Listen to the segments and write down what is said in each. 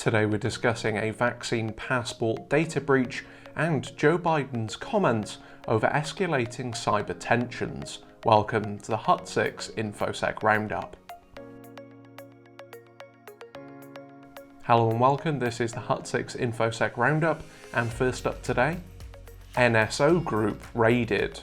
Today we're discussing a vaccine passport data breach and Joe Biden's comments over escalating cyber tensions. Welcome to the Hut6 Infosec Roundup. Hello and welcome, this is the Hut6 Infosec Roundup, and first up today, NSO Group raided.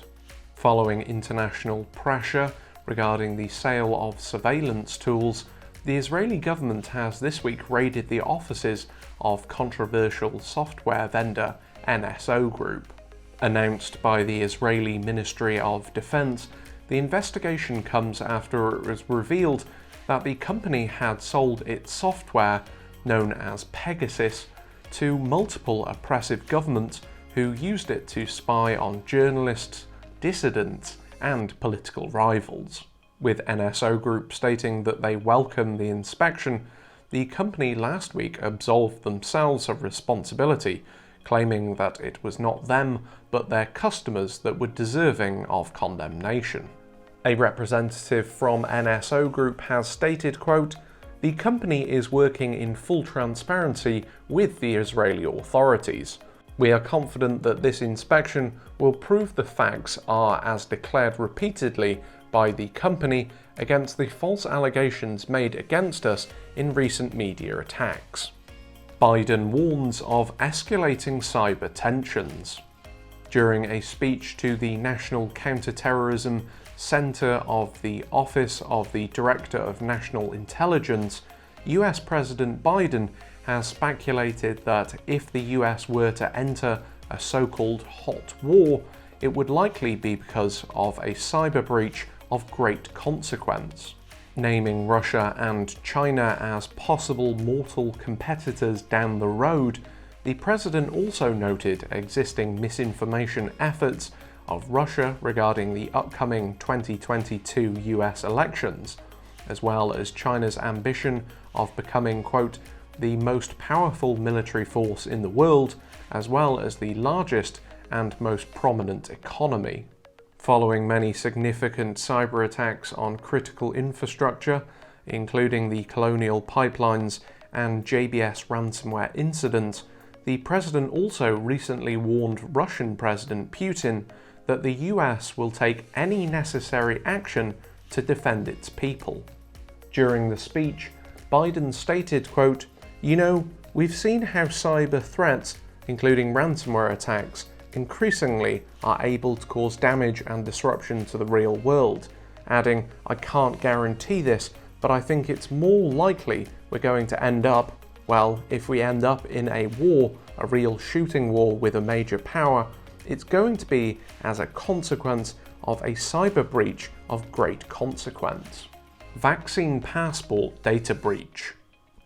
Following international pressure regarding the sale of surveillance tools, the Israeli government has this week raided the offices of controversial software vendor NSO Group. Announced by the Israeli Ministry of Defense, the investigation comes after it was revealed that the company had sold its software, known as Pegasus, to multiple oppressive governments who used it to spy on journalists, dissidents, and political rivals. With NSO Group stating that they welcome the inspection, the company last week absolved themselves of responsibility, claiming that it was not them but their customers that were deserving of condemnation. A representative from NSO Group has stated, quote, "The company is working in full transparency with the Israeli authorities. We are confident that this inspection will prove the facts are as declared repeatedly by the company against the false allegations made against us in recent media attacks." Biden warns of escalating cyber tensions. During a speech to the National Counterterrorism Center of the Office of the Director of National Intelligence, US President Biden has speculated that if the US were to enter a so-called hot war, it would likely be because of a cyber breach of great consequence. Naming Russia and China as possible mortal competitors down the road, the president also noted existing misinformation efforts of Russia regarding the upcoming 2022 US elections, as well as China's ambition of becoming, quote, "the most powerful military force in the world, as well as the largest and most prominent economy." Following many significant cyber attacks on critical infrastructure, including the Colonial Pipelines and JBS ransomware incident, the president also recently warned Russian President Putin that the US will take any necessary action to defend its people. During the speech, Biden stated, quote, "You know, we've seen how cyber threats, including ransomware attacks, increasingly are able to cause damage and disruption to the real world," adding, "I can't guarantee this, but I think it's more likely we're going to end up, well, if we end up in a war, a real shooting war with a major power, it's going to be as a consequence of a cyber breach of great consequence." Vaccine passport data breach.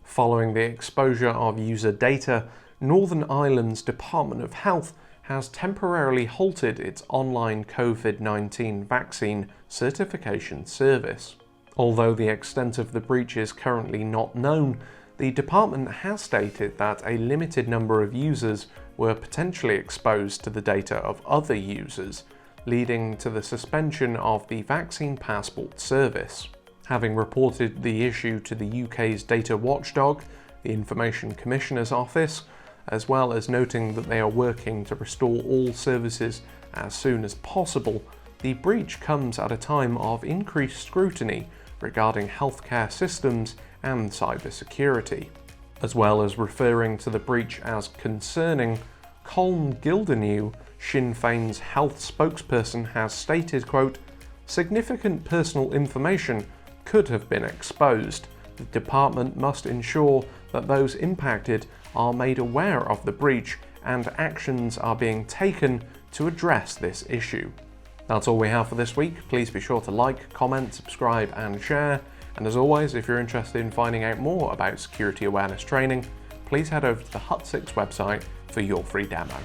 Following the exposure of user data, Northern Ireland's Department of Health has temporarily halted its online COVID-19 vaccine certification service. Although the extent of the breach is currently not known, the department has stated that a limited number of users were potentially exposed to the data of other users, leading to the suspension of the vaccine passport service. Having reported the issue to the UK's data watchdog, the Information Commissioner's Office, as well as noting that they are working to restore all services as soon as possible, the breach comes at a time of increased scrutiny regarding healthcare systems and cybersecurity. As well as referring to the breach as concerning, Colm Gildernew, Sinn Féin's health spokesperson, has stated, quote, "Significant personal information could have been exposed. The department must ensure that those impacted are made aware of the breach and actions are being taken to address this issue." That's all we have for this week. Please be sure to like, comment, subscribe and share. And as always, if you're interested in finding out more about security awareness training, please head over to the Hut6 website for your free demo.